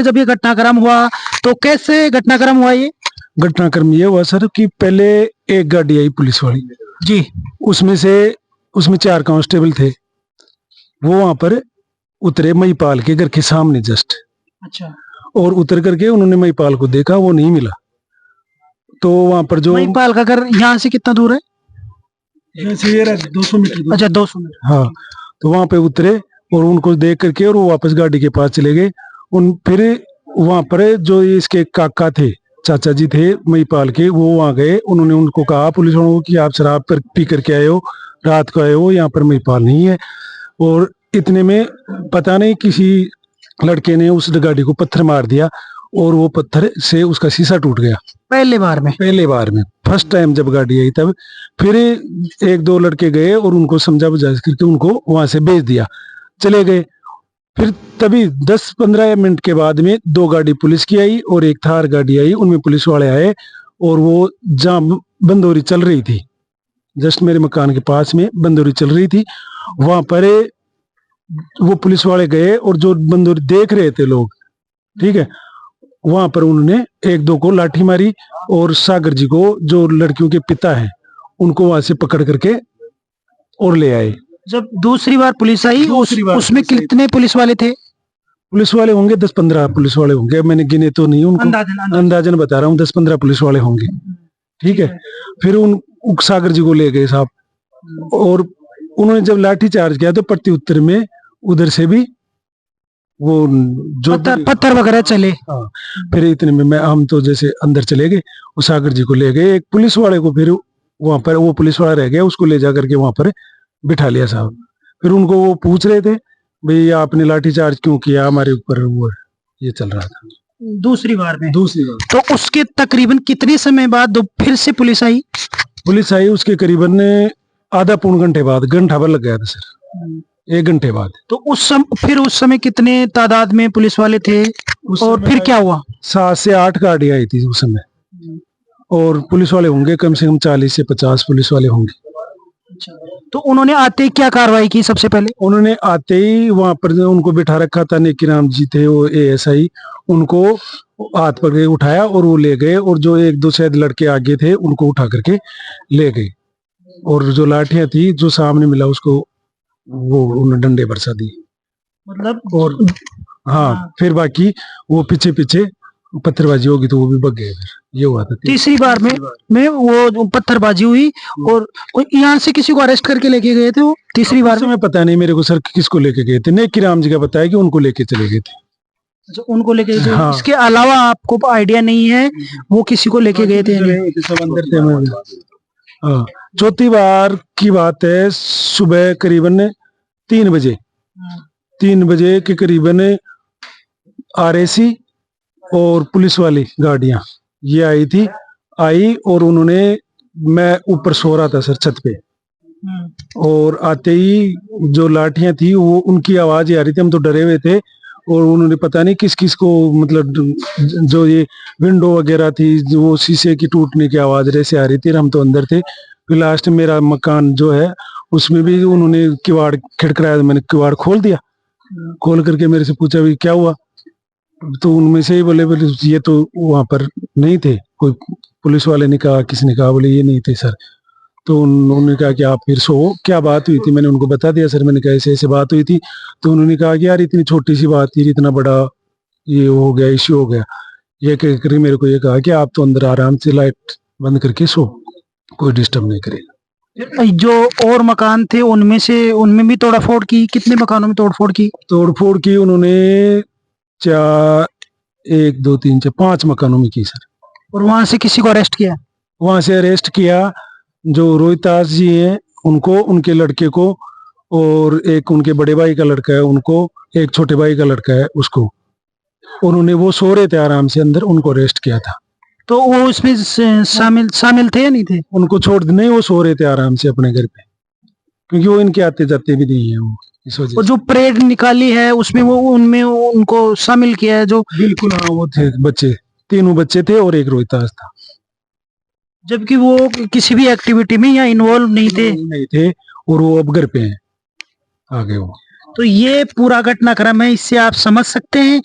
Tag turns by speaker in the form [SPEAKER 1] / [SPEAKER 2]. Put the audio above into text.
[SPEAKER 1] जब ये घटनाक्रम हुआ तो कैसे घटनाक्रम हुआ ये?
[SPEAKER 2] घटनाक्रम ये हुआ सर कि पहले एक गाड़ी आई पुलिस वाली
[SPEAKER 1] जी।
[SPEAKER 2] उसमें 4 कांस्टेबल थे। वो वहां पर उतरे महिपाल के घर के सामने जस्ट।
[SPEAKER 1] अच्छा।
[SPEAKER 2] और उतर करके उन्होंने महिपाल को देखा, वो नहीं मिला। तो वहां पर जो
[SPEAKER 1] महिपाल का घर यहाँ से कितना दूर है?
[SPEAKER 2] यहाँ से ये 200 मीटर।
[SPEAKER 1] अच्छा, 200 मीटर।
[SPEAKER 2] हाँ, तो वहां पे उतरे और उनको देख करके और वो वापस गाड़ी के पास चले गए। फिर वहां पर जो इसके काका थे, चाचा जी थे महिपाल के, वो वहां गए। उन्होंने उनको कहा पुलिस वालों को कि आप शराब पर पी करके आए हो, रात को आए हो, यहाँ पर महिपाल नहीं है। और इतने में पता नहीं किसी लड़के ने उस गाड़ी को पत्थर मार दिया और वो पत्थर से उसका शीशा टूट गया।
[SPEAKER 1] पहले बार में
[SPEAKER 2] फर्स्ट टाइम जब गाड़ी आई तब। फिर 1-2 लड़के गए और उनको समझा बुझा करके उनको वहां से भेज दिया, चले गए। फिर तभी 10-15 मिनट के बाद में 2 गाड़ी पुलिस की आई और एक थार गाड़ी आई। उनमें पुलिस वाले आए और वो जहाँ बंदोरी चल रही थी, जस्ट मेरे मकान के पास में बंदोरी चल रही थी, वहां पर वो पुलिस वाले गए और जो बंदूक देख रहे थे लोग, ठीक है, वहां पर उन्होंने 1-2 को लाठी मारी और सागर जी को, जो लड़कियों के पिता हैं, उनको वहां से पकड़ करके और ले आए।
[SPEAKER 1] जब दूसरी बार पुलिस आई उसमें कितने पुलिस वाले थे?
[SPEAKER 2] पुलिस वाले होंगे 10-15 पुलिस वाले होंगे, मैंने गिने तो नहीं, उनको अंदाजन बता रहा हूँ, 10-15 पुलिस वाले होंगे। ठीक है, फिर उन सागर जी को ले गए साहब। और उन्होंने जब लाठी चार्ज किया तो प्रत्युत्तर में उधर से भी वो जो
[SPEAKER 1] पत्थर वगैरह चले।
[SPEAKER 2] हाँ, फिर इतने में हम तो जैसे अंदर चले गए, वो सागर जी को ले गए। एक पुलिस वाले को फिर वहां पर, वो पुलिस वाला रह गया, उसको ले जा करके वहां पर बिठा लिया साहब। फिर उनको वो पूछ रहे थे, भाई आपने लाठी चार्ज क्यों किया हमारे ऊपर, वो ये चल रहा था।
[SPEAKER 1] दूसरी बार तो उसके तकरीबन कितने समय बाद फिर से पुलिस आई?
[SPEAKER 2] उसके करीबन आधा पौन घंटे बाद, घंटा भर लग गया था सर, 1 घंटे बाद।
[SPEAKER 1] तो उस समय कितने तादाद में पुलिस वाले थे और फिर क्या हुआ?
[SPEAKER 2] 7 से 8 गाड़ी आई थी उस समय, और पुलिस वाले होंगे कम से कम 40 से 50 पुलिस वाले होंगे।
[SPEAKER 1] तो उन्होंने आते ही क्या कार्रवाई की? सबसे पहले
[SPEAKER 2] उन्होंने आते ही वहां पर उनको बिठा रखा था, नेकीराम जी थे वो ASI, उनको हाथ पकड़ उठाया और वो ले गए। और जो 1-2 शायद लड़के आगे थे उनको उठा करके ले गए। और जो लाठियां थी जो सामने मिला उसको वो उन्होंने डंडे बरसा दिए,
[SPEAKER 1] मतलब।
[SPEAKER 2] और हाँ, फिर बाकी वो पीछे पत्थरबाजी होगी तो वो भी भग गए। फिर ये हुआ था
[SPEAKER 1] तीसरी बार में वो पत्थरबाजी हुई। और यहाँ से किसी को अरेस्ट करके लेके गए थे वो तीसरी बार
[SPEAKER 2] में? पता नहीं मेरे को सर किसको लेके गए थे, नेकीराम जी का बताया कि उनको लेके चले गए थे।
[SPEAKER 1] अच्छा, उनको लेके गए थे।
[SPEAKER 2] हाँ।
[SPEAKER 1] इसके अलावा आपको आइडिया नहीं है वो किसी को लेके गए थे?
[SPEAKER 2] सब अंदर थे। हाँ, चौथी बार की बात है, सुबह करीबन 3 बजे के करीबन RAC और पुलिस वाली गाड़ियां ये आई और उन्होंने, मैं ऊपर सो रहा था सर छत पे, और आते ही जो लाठियां थी वो उनकी आवाज आ रही थी, हम तो डरे हुए थे। और उन्होंने पता नहीं किस को, मतलब जो ये विंडो वगैरह थी, जो वो शीशे की टूटने की आवाज जैसे आ रही थी, हम तो अंदर थे। फिर लास्ट मेरा मकान जो है उसमें भी उन्होंने किवाड़ खिड़खड़ाया, तो मैंने किवाड़ खोल दिया। खोल करके मेरे से पूछा भी क्या हुआ, तो उनमें से ही बोले ये तो वहां पर नहीं थे। कोई पुलिस वाले ने कहा, किसी ने कहा, बोले ये नहीं थे सर। तो उन्होंने कहा कि आप फिर सो, क्या बात हुई थी? मैंने उनको बता दिया सर, मैंने कहा ऐसे बात हुई थी। तो उन्होंने कहा कि यार इतनी छोटी सी बात थी, इतना बड़ा ये हो गया, इश्यू हो गया। ये कहकर मेरे को ये कहा कि आप तो अंदर आराम से लाइट बंद करके सो, कोई डिस्टर्ब नहीं करेगा।
[SPEAKER 1] जो और मकान थे उनमें भी तोड़फोड़ की? कितने मकानों में तोड़फोड़ की?
[SPEAKER 2] उन्होंने 1 2 3 4 5 मकानों में की सर।
[SPEAKER 1] और वहां से किसी को अरेस्ट किया?
[SPEAKER 2] वहां से अरेस्ट किया जो रोहितास जी हैं उनको, उनके लड़के को, और एक उनके बड़े भाई का लड़का है उनको, एक छोटे भाई का लड़का है उसको। उन्होंने, वो सो रहे थे आराम से अंदर, उनको अरेस्ट किया था।
[SPEAKER 1] तो वो उसमें शामिल थे या नहीं थे?
[SPEAKER 2] उनको छोड़ नहीं, वो सो रहे थे आराम से अपने घर पे, क्योंकि वो इनके आते जाते भी नहीं है वो, इस वजह।
[SPEAKER 1] और जो परेड निकाली है उसमें वो उनमें उनको शामिल किया है जो?
[SPEAKER 2] बिल्कुल हाँ, वो थे बच्चे, 3 बच्चे थे और एक रोहितास था।
[SPEAKER 1] जबकि वो किसी भी एक्टिविटी में या इन्वॉल्व नहीं थे
[SPEAKER 2] और वो अब घर पे हैं आगे वो।
[SPEAKER 1] तो ये पूरा घटनाक्रम है, इससे आप समझ सकते हैं